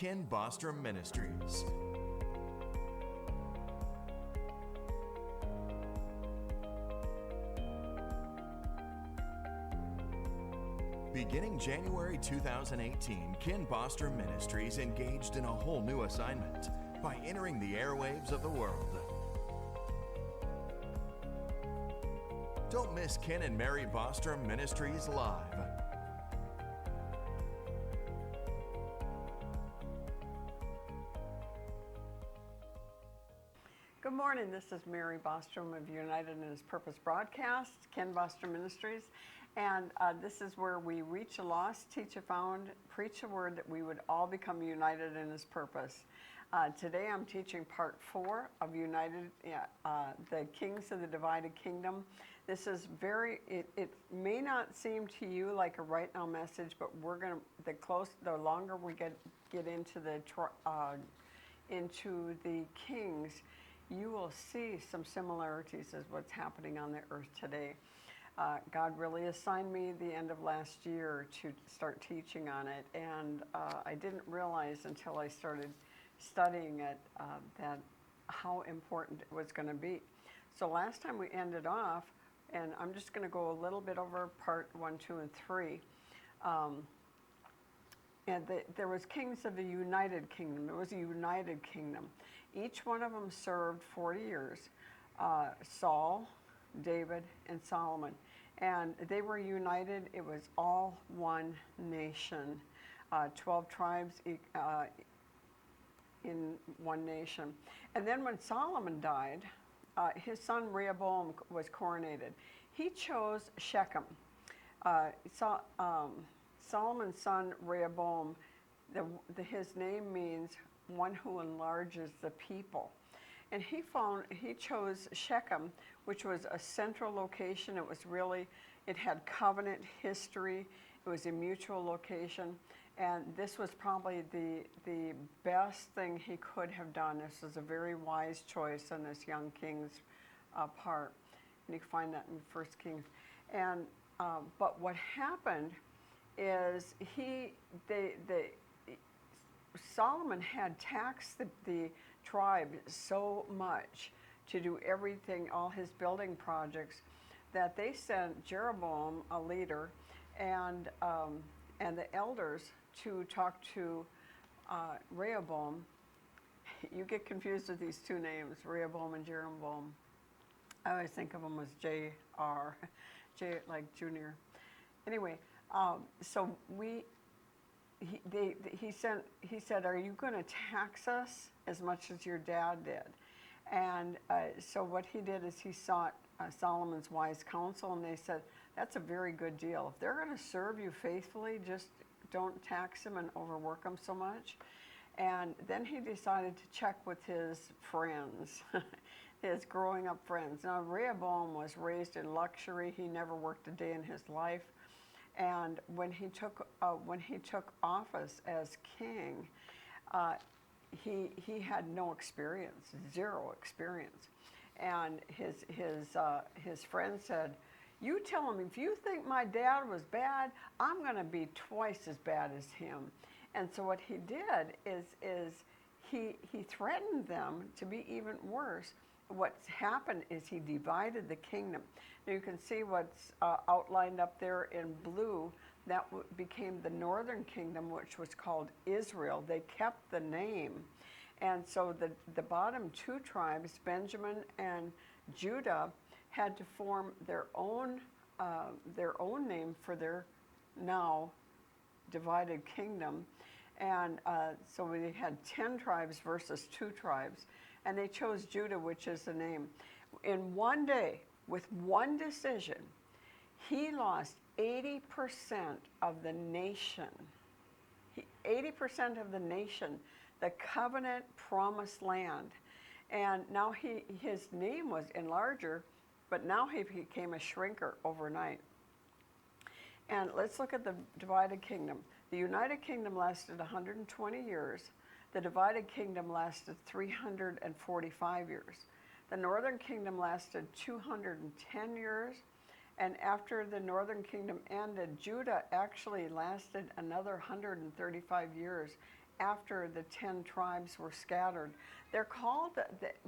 Bostrom Ministries. Beginning January 2018, Bostrom Ministries engaged in a whole new assignment by entering the airwaves of the world. Don't miss Ken and Mary Bostrom Ministries live. Good morning, this is Mary Bostrom of United in His Purpose broadcast, Ken Bostrom Ministries, and this is where we reach a lost, teach a found, preach a word that we would all become united in His purpose. Today I'm teaching part 4 of United, the Kings of the Divided Kingdom. This is it may not seem to you like a right now message, but we're going to, the longer we get into the kings, you will see some similarities as what's happening on the earth today. God really assigned me the end of last year to start teaching on it, and I didn't realize until I started studying it that how important it was going to be. So last time we ended off, and I'm just going to go a little bit over part 1, 2, and 3. There was kings of the United Kingdom. It was a united kingdom. Each one of them served 40 years, Saul, David, and Solomon. And they were united. It was all one nation, 12 tribes in one nation. And then when Solomon died, his son Rehoboam was coronated. He chose Shechem. Solomon's son Rehoboam, his name means one who enlarges the people. And he chose Shechem, which was a central location. It had covenant history. It was a mutual location. And this was probably the best thing he could have done. This was a very wise choice on this young king's part. And you can find that in 1 Kings. And, but what happened is Solomon had taxed the tribe so much to do everything, all his building projects, that they sent Jeroboam, a leader, and the elders to talk to Rehoboam. You get confused with these two names, Rehoboam and Jeroboam. I always think of them as J.R., like Junior. Anyway, so he said, "Are you going to tax us as much as your dad did?" And so what he did is he sought Solomon's wise counsel, and they said, "That's a very good deal. If they're going to serve you faithfully, just don't tax them and overwork them so much." And then he decided to check with his friends, his growing up friends. Now, Rehoboam was raised in luxury. He never worked a day in his life. And when he took office as king, he had no experience, 0 experience. And his friend said, "You tell him, if you think my dad was bad, I'm going to be twice as bad as him." And so what he did is he threatened them to be even worse. What's happened is he divided the kingdom. Now you can see what's outlined up there in blue. That became the northern kingdom, which was called Israel. They kept the name. And so the bottom 2 tribes, Benjamin and Judah, had to form their own name for their now divided kingdom. And so we had 10 tribes versus 2 tribes. And they chose Judah, which is the name. In one day, with one decision, he lost 80% of the nation. 80% of the nation, the covenant promised land. And now his name was enlarger, but now he became a shrinker overnight. And let's look at the divided kingdom. The United Kingdom lasted 120 years. The divided kingdom lasted 345 years. The northern kingdom lasted 210 years. And after the northern kingdom ended, Judah actually lasted another 135 years after the 10 tribes were scattered. They're called,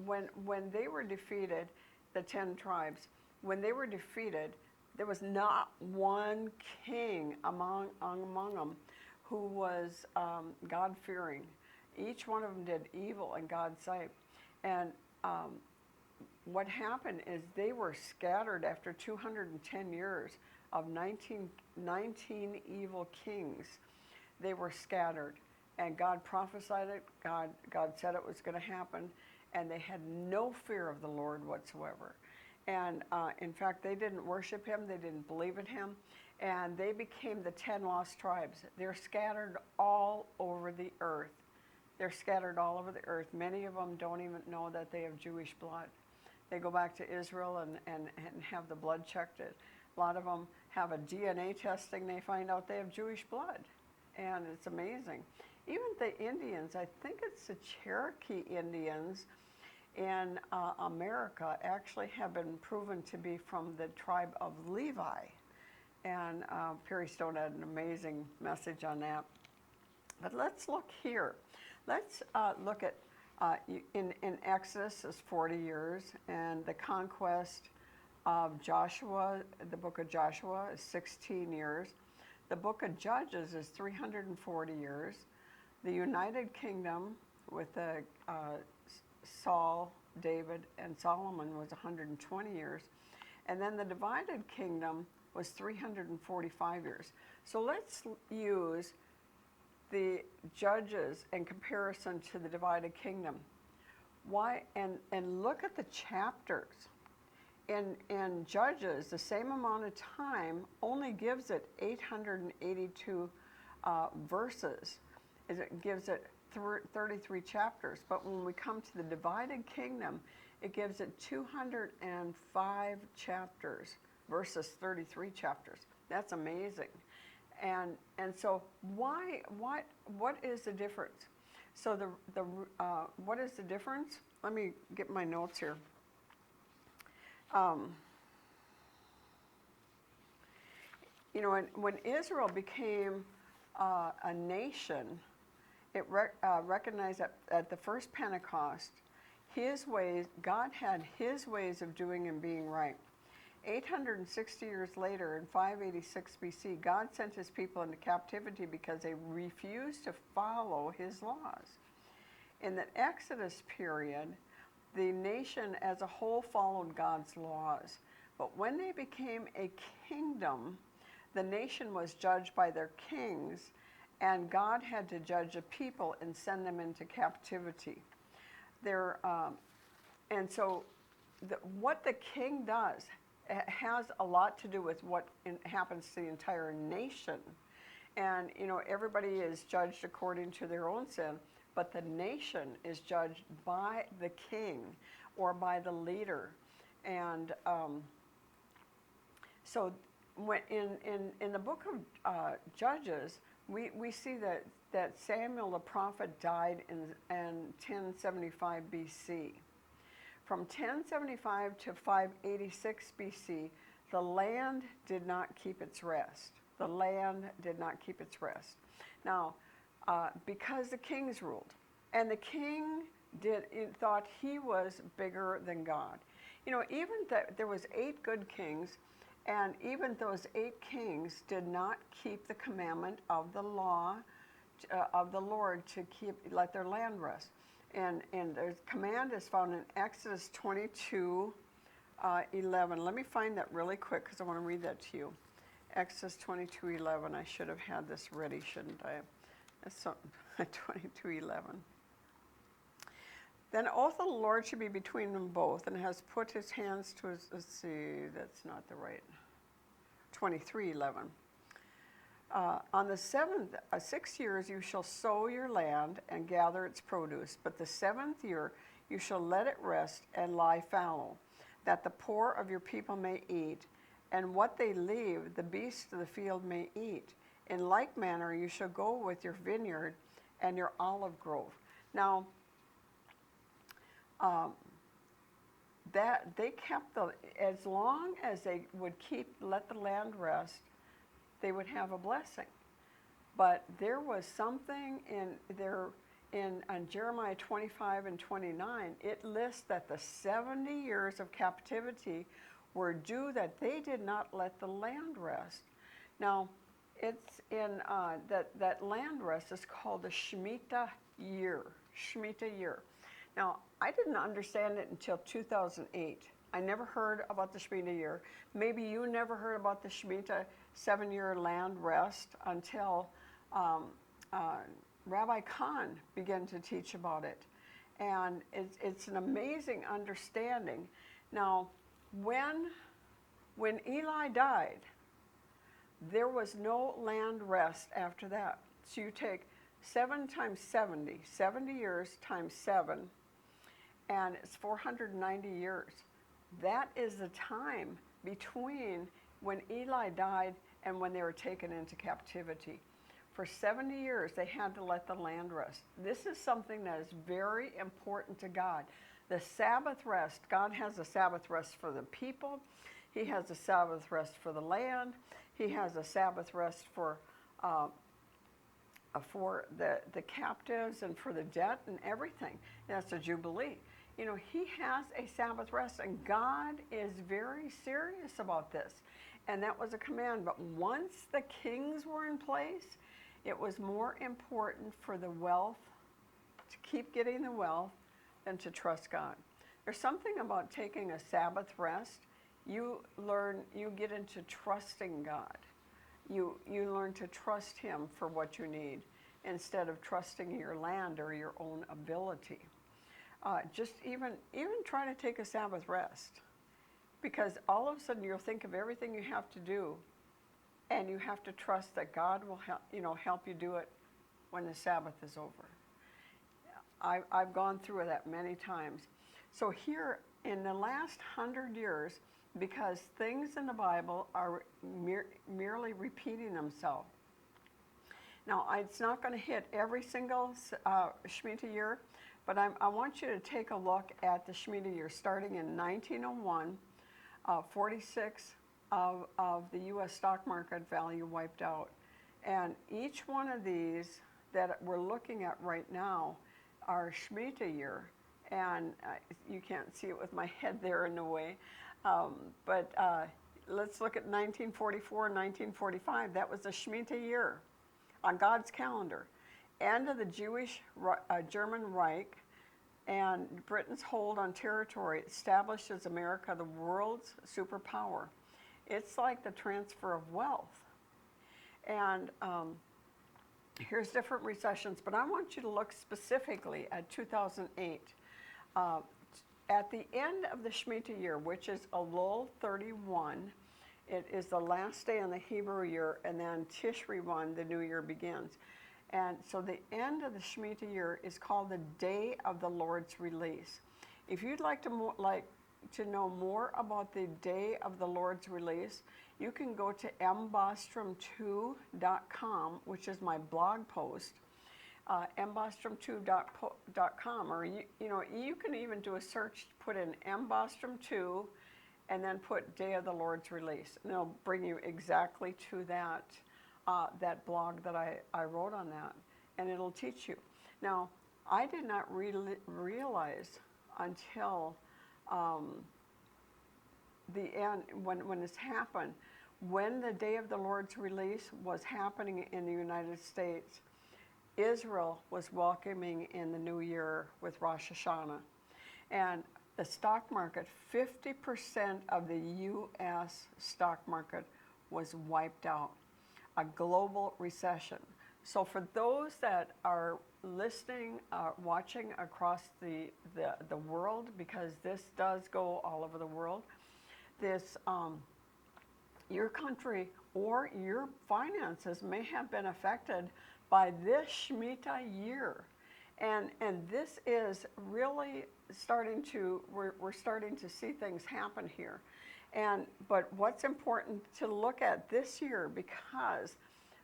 when they were defeated, the 10 tribes, when they were defeated, there was not one king among them who was God-fearing. Each one of them did evil in God's sight. And what happened is they were scattered after 210 years of 19 evil kings. They were scattered, and God prophesied it. God said it was going to happen, and they had no fear of the Lord whatsoever. And in fact, they didn't worship him. They didn't believe in him, and they became the 10 lost tribes. They're scattered all over the earth. They're scattered all over the earth. Many of them don't even know that they have Jewish blood. They go back to Israel and have the blood checked. A lot of them have a DNA testing. They find out they have Jewish blood. And it's amazing. Even the Indians, I think it's the Cherokee Indians in America, actually have been proven to be from the tribe of Levi. And Perry Stone had an amazing message on that. But let's look here. Let's look at, in Exodus is 40 years, and the conquest of Joshua, the book of Joshua, is 16 years. The book of Judges is 340 years. The United Kingdom with Saul, David, and Solomon was 120 years. And then the divided kingdom was 345 years. So let's use the Judges in comparison to the divided kingdom. Why? And look at the chapters. In Judges, the same amount of time only gives it 882 verses. It gives it 33 chapters. But when we come to the divided kingdom, it gives it 205 chapters versus 33 chapters. That's amazing. And so what is the difference? So what is the difference? Let me get my notes here. You know, when Israel became a nation, it recognized that at the first Pentecost, his ways, God had his ways of doing and being right. 860 years later, in 586 BC, God sent his people into captivity because they refused to follow his laws. In the Exodus period, the nation as a whole followed God's laws. But when they became a kingdom, the nation was judged by their kings, and God had to judge a people and send them into captivity. And so what the king does has a lot to do with what happens to the entire nation. And, you know, everybody is judged according to their own sin, but the nation is judged by the king or by the leader. And so when in the book of Judges, we see that Samuel the prophet died in 1075 BC. From 1075 to 586 BC, the land did not keep its rest. The land did not keep its rest. Now, because the kings ruled, and the king thought he was bigger than God. You know, even there was 8 good kings, and even those 8 kings did not keep the commandment of the law of the Lord to let their land rest. And the command is found in Exodus 22, 11. Let me find that really quick because I want to read that to you. Exodus 22, 11. I should have had this ready, shouldn't I? That's something. 22, 11. Then oath of the Lord should be between them both, and has put his hands to his, let's see, that's not the right. 23, 11. On the 6 years you shall sow your land and gather its produce, but the 7th year you shall let it rest and lie fallow, that the poor of your people may eat, and what they leave the beasts of the field may eat. In like manner you shall go with your vineyard and your olive grove. Now, that they kept as long as they would let the land rest, they would have a blessing. But there was something in there in on Jeremiah 25 and 29, it lists that the 70 years of captivity were due that they did not let the land rest. Now, it's in that land rest is called the Shemitah year. Shemitah year. Now, I didn't understand it until 2008. I never heard about the Shemitah year. Maybe you never heard about the Shemitah 7-year land rest until Rabbi Khan began to teach about it. And it's an amazing understanding. Now, when Eli died, there was no land rest after that. So you take 7 times 70, 70 years times 7, and it's 490 years. That is the time between when Eli died and when they were taken into captivity. For 70 years, they had to let the land rest. This is something that is very important to God. The Sabbath rest, God has a Sabbath rest for the people. He has a Sabbath rest for the land. He has a Sabbath rest for the captives and for the debt and everything. That's a Jubilee. You know, he has a Sabbath rest, and God is very serious about this. And that was a command. But once the kings were in place, it was more important for the wealth, to keep getting the wealth, than to trust God. There's something about taking a Sabbath rest. You get into trusting God. You learn to trust Him for what you need instead of trusting your land or your own ability. Just even try to take a Sabbath rest, because all of a sudden you'll think of everything you have to do, and you have to trust that God will help you do it when the Sabbath is over. I've gone through that many times. So here in the last 100 years, because things in the Bible are merely repeating themselves. Now, it's not going to hit every single Shemitah year, but I want you to take a look at the Shemitah year starting in 1901, 46 of the U.S. stock market value wiped out. And each one of these that we're looking at right now are Shemitah year. And you can't see it with my head there in a way. But let's look at 1944 and 1945. That was the Shemitah year on God's calendar. End of the Jewish German Reich and Britain's hold on territory establishes America the world's superpower. It's like the transfer of wealth. And here's different recessions, but I want you to look specifically at 2008. At the end of the Shemitah year, which is Elul 31, it is the last day in the Hebrew year, and then Tishri 1, the new year begins. And so the end of the Shemitah year is called the Day of the Lord's Release. If you'd like to know more about the Day of the Lord's Release, you can go to mbostrom2.com, which is my blog post, mbostrom2.com, or you can even do a search, put in mbostrom2, and then put Day of the Lord's Release, and it'll bring you exactly to that blog that I wrote on that, and it'll teach you. Now, I did not realize until the end, when this happened, when the Day of the Lord's Release was happening in the United States, Israel was welcoming in the new year with Rosh Hashanah. And the stock market, 50% of the U.S. stock market was wiped out. A global recession. So for those that are listening, watching across the world, because this does go all over the world, this your country or your finances may have been affected by this Shemitah year. And this is really we're starting to see things happen here. But what's important to look at this year, because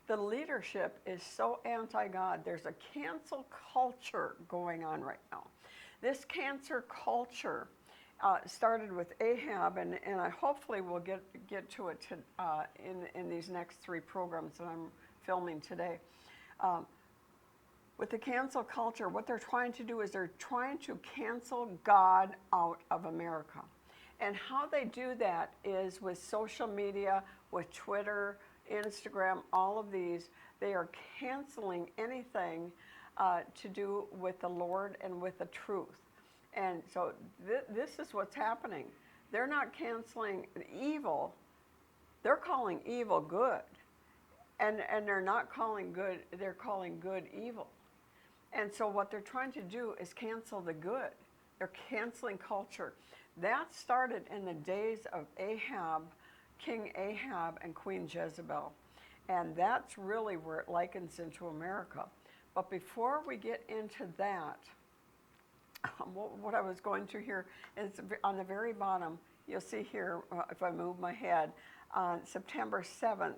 the leadership is so anti-God, there's a cancel culture going on right now. This cancer culture started with Ahab, and I hopefully will get to it in these next 3 programs that I'm filming today. With the cancel culture, what they're trying to do is they're trying to cancel God out of America. And how they do that is with social media, with Twitter, Instagram, all of these. They are canceling anything to do with the Lord and with the truth. And so this is what's happening. They're not canceling evil. They're calling evil good. And they're not calling good, they're calling good evil. And so what they're trying to do is cancel the good. They're canceling culture. That started in the days of Ahab, King Ahab and Queen Jezebel. And that's really where it likens into America. But before we get into that, what I was going to here is on the very bottom, you'll see here, if I move my head, on September 7th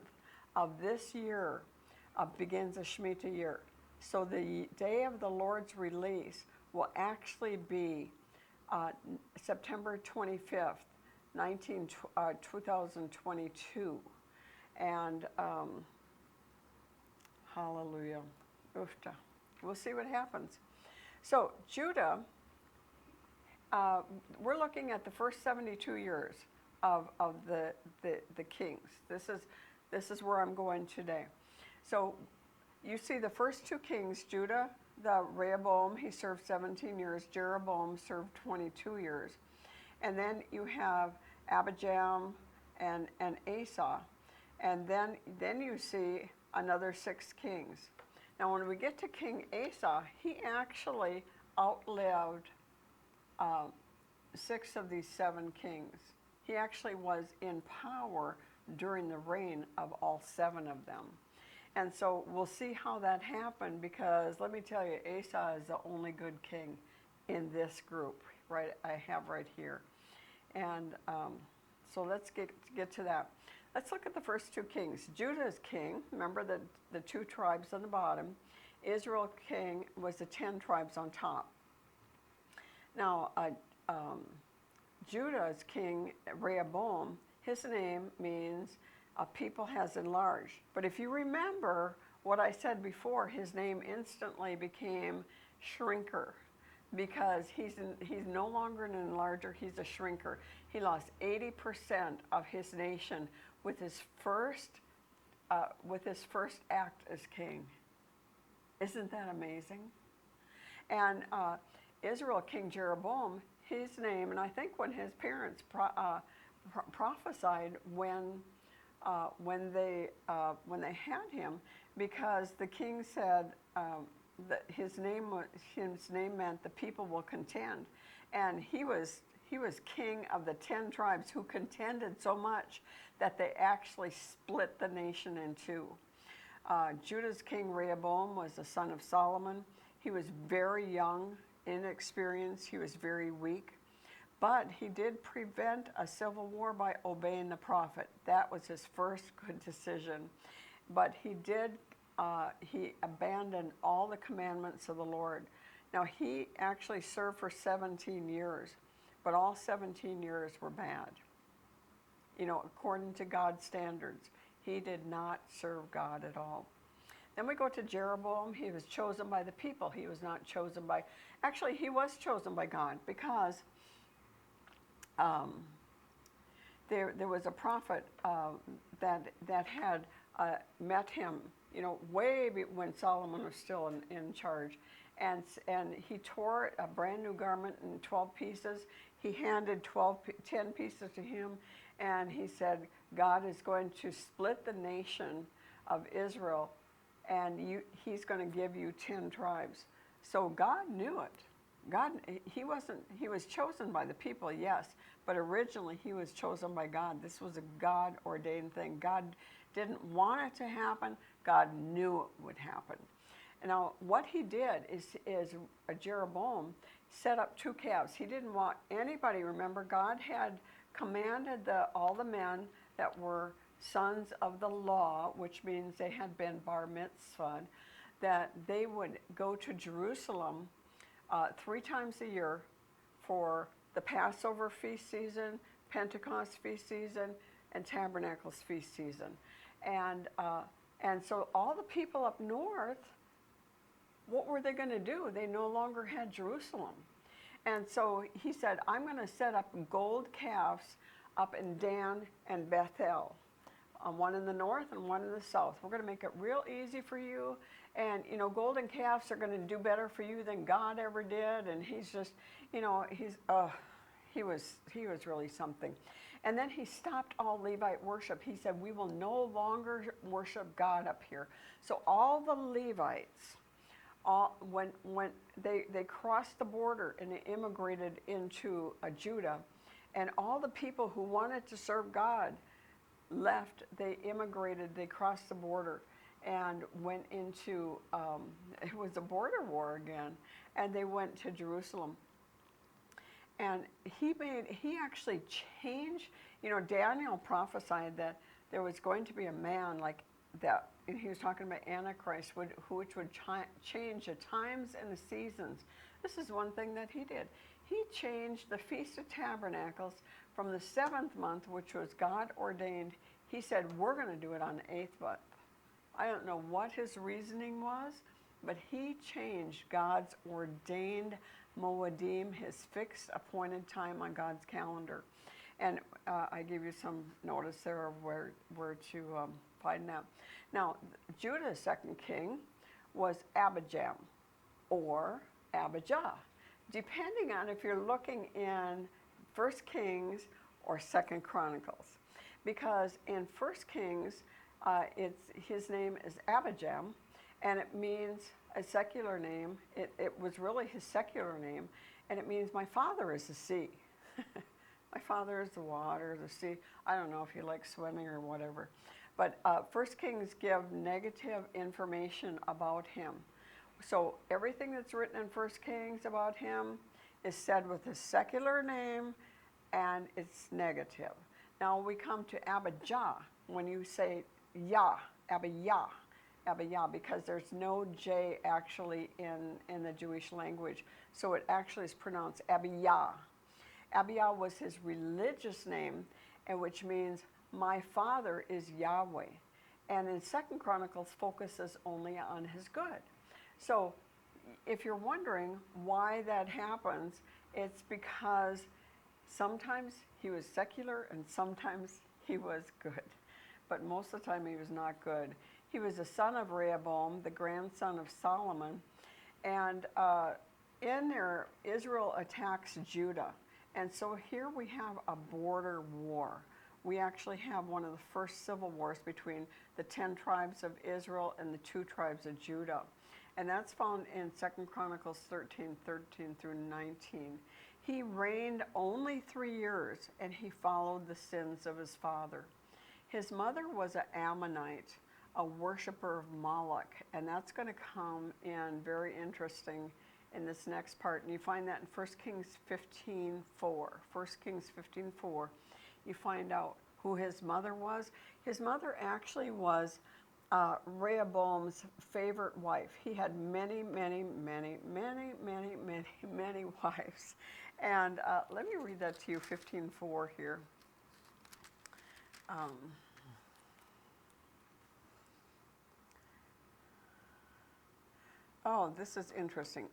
of this year begins a Shemitah year. So the day of the Lord's release will actually be September 25th, 2022. And hallelujah. Oofta. We'll see what happens. So Judah, we're looking at the first 72 years of the kings. This is where I'm going today. So you see the first two kings, Judah, the Rehoboam, he served 17 years. Jeroboam served 22 years. And then you have Abijam and Asa. And then you see another 6 kings. Now when we get to King Asa, he actually outlived 6 of these 7 kings. He actually was in power during the reign of all 7 of them. And so we'll see how that happened, because let me tell you, Asa is the only good king in this group, right? I have right here. And so let's get to that. Let's look at the first 2 kings. Judah is king. Remember the 2 tribes on the bottom. Israel king was the 10 tribes on top. Now, Judah's king, Rehoboam, his name means a people has enlarged. But if you remember what I said before, his name instantly became shrinker, because he's no longer an enlarger, he's a shrinker. He lost 80% of his nation with his first act as king. Isn't that amazing? And Israel, King Jeroboam, his name, and I think when his parents prophesied when they had him, because the king said that his name meant the people will contend, and he was king of the 10 tribes who contended so much that they actually split the nation in 2. Judah's king Rehoboam was the son of Solomon. He was very young, inexperienced. He was very weak. But he did prevent a civil war by obeying the prophet. That was his first good decision. But he abandoned all the commandments of the Lord. Now, he actually served for 17 years, but all 17 years were bad. You know, according to God's standards, he did not serve God at all. Then we go to Jeroboam. He was chosen by the people. He was not chosen by, actually, he was chosen by God, because there was a prophet that had met him, you know, when Solomon was still in charge, and he tore a brand new garment in 12 pieces. He handed 10 pieces to him, and he said, God is going to split the nation of Israel, and he's going to give you 10 tribes. So God knew it. He was chosen by the people, yes, but originally he was chosen by God. This was a God-ordained thing. God didn't want it to happen. God knew it would happen. And now, what he did is Jeroboam set up 2 calves. He didn't want anybody. Remember, God had commanded all the men that were sons of the law, which means they had been bar mitzvahed, that they would go to Jerusalem 3 times a year for the Passover feast season, Pentecost feast season, and Tabernacles feast season. And And so all the people up north, what were they going to do? They no longer had Jerusalem. And so he said, I'm going to set up gold calves up in Dan and Bethel, one in the north and one in the south. We're going to make it real easy for you. And, you know, golden calves are going to do better for you than God ever did. And he's just, you know, he was really something. And then he stopped all Levite worship. He said, we will no longer worship God up here. So all the Levites, when they crossed the border and they immigrated into Judah, and all the people who wanted to serve God left, they immigrated, they crossed the border and went into, it was a border war again, and they went to Jerusalem. And he actually changed, you know, Daniel prophesied that there was going to be a man like that, and he was talking about Antichrist, which would change the times and the seasons. This is one thing that he did. He changed the Feast of Tabernacles from the 7th month, which was God ordained. He said, we're going to do it on the 8th month. I don't know what his reasoning was, but he changed God's ordained Moedim, his fixed appointed time on God's calendar. And I give you some notice there of where to find that. Now, Judah's second king was Abijam or Abijah, depending on if you're looking in 1 Kings or 2 Chronicles. Because in 1 Kings, his name is Abijam, and it means a secular name. It was really his secular name, and it means my father is the sea. My father is the water, the sea. I don't know if he likes swimming or whatever. But 1 Kings give negative information about him. So everything that's written in 1 Kings about him is said with a secular name, and it's negative. Now we come to Abijah. When you say Yah, Abijah, because there's no J actually in the Jewish language. So it actually is pronounced Abijah. Abijah was his religious name, and which means my father is Yahweh. And in 2 Chronicles focuses only on his good. So if you're wondering why that happens, it's because sometimes he was secular and sometimes he was good. But most of the time he was not good. He was the son of Rehoboam, the grandson of Solomon. And in there, Israel attacks Judah. And so here we have a border war. We actually have one of the first civil wars between the 10 tribes of Israel and the 2 tribes of Judah. And that's found in 2 Chronicles 13:13 through 19. He reigned only 3 years, and he followed the sins of his father. His mother was an Ammonite, a worshiper of Moloch, and that's going to come in very interesting in this next part. And you find that in 1 Kings 15:4. 1 Kings 15:4, you find out who his mother was. His mother actually was Rehoboam's favorite wife. He had many wives. And let me read that to you, 15:4 here. Oh, this is interesting.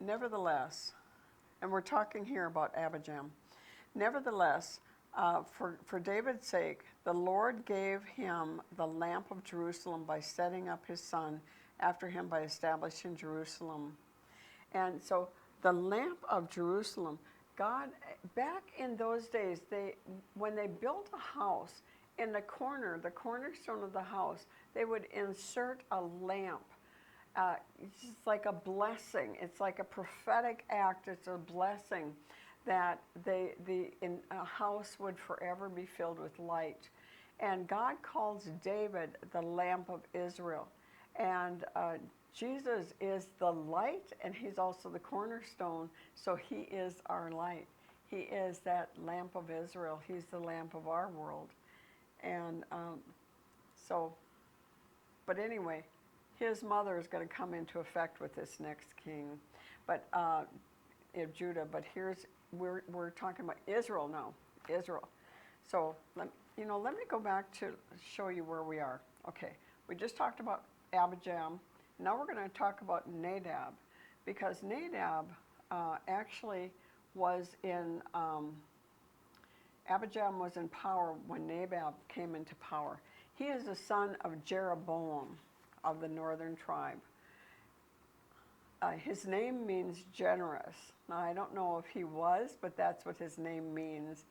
Nevertheless, and we're talking here about Abijam. Nevertheless, for David's sake, the Lord gave him the lamp of Jerusalem by setting up his son after him by establishing Jerusalem. And so the lamp of Jerusalem, God, back in those days, when they built a house, in the cornerstone of the house, they would insert a lamp. It's just like a blessing. It's like a prophetic act. It's a blessing that a house would forever be filled with light. And God calls David the lamp of Israel. And Jesus is the light, and he's also the cornerstone, so he is our light. He is that lamp of Israel. He's the lamp of our world. And but anyway, his mother is going to come into effect with this next king, but of Judah. But we're talking about Israel now, Israel. So let me go back to show you where we are. Okay, We just talked about Abijam. Now we're going to talk about Nadab, because Nadab actually was in, Abijam was in power when Nadab came into power. He is the son of Jeroboam of the northern tribe. His name means generous. Now, I don't know if he was, but that's what his name means.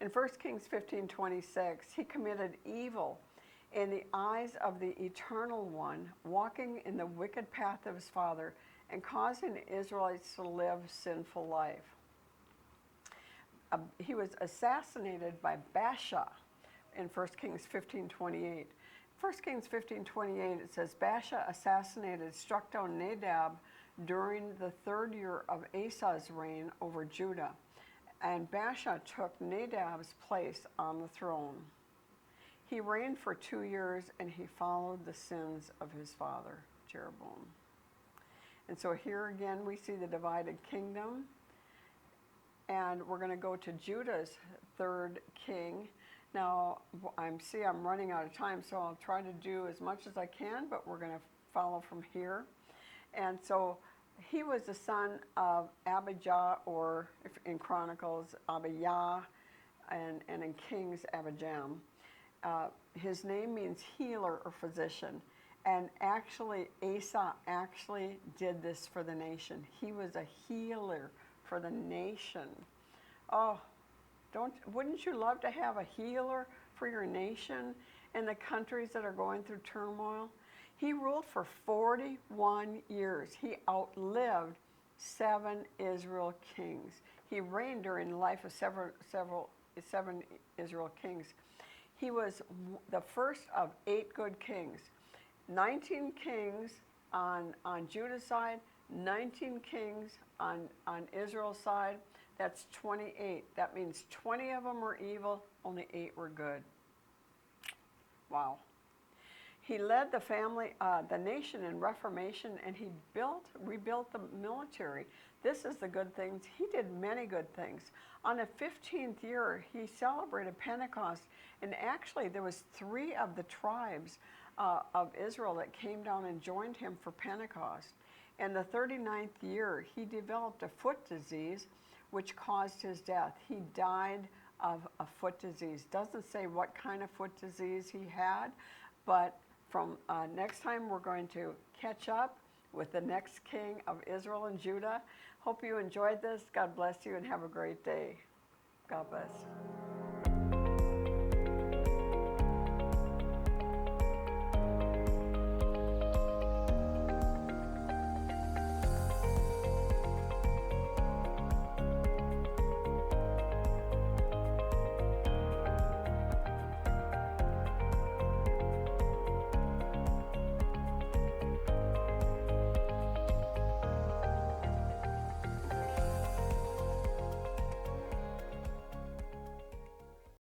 In 1 Kings 15:26, he committed evil in the eyes of the Eternal One, walking in the wicked path of his father and causing the Israelites to live sinful life. He was assassinated by Baasha in 1 Kings 15:28. 1 Kings 15:28, it says, Baasha assassinated, struck down Nadab during the 3rd year of Asa's reign over Judah. And Baasha took Nadab's place on the throne. He reigned for 2 years, and he followed the sins of his father, Jeroboam. And so here again we see the divided kingdom. And we're going to go to Judah's 3rd king. Now, I'm running out of time, so I'll try to do as much as I can, but we're going to follow from here. And so he was the son of Abijah, or in Chronicles, Abijah, and in Kings, Abijam. His name means healer or physician. And actually, Asa actually did this for the nation. He was a healer for the nation. Oh, wouldn't you love to have a healer for your nation and the countries that are going through turmoil? He ruled for 41 years. He outlived 7 Israel kings. He reigned during the life of seven Israel kings. He was the first of 8 good kings. 19 kings on Judah's side, 19 kings on Israel's side. That's 28. That means 20 of them were evil, only 8 were good. Wow. He led the nation in reformation, and he rebuilt the military. This is the good things. He did many good things. On the 15th year, he celebrated Pentecost, and actually there was 3 of the tribes of Israel that came down and joined him for Pentecost. In the 39th year, he developed a foot disease, which caused his death. He died of a foot disease. Doesn't say what kind of foot disease he had, but from next time we're going to catch up with the next king of Israel and Judah. Hope you enjoyed this. God bless you and have a great day. God bless.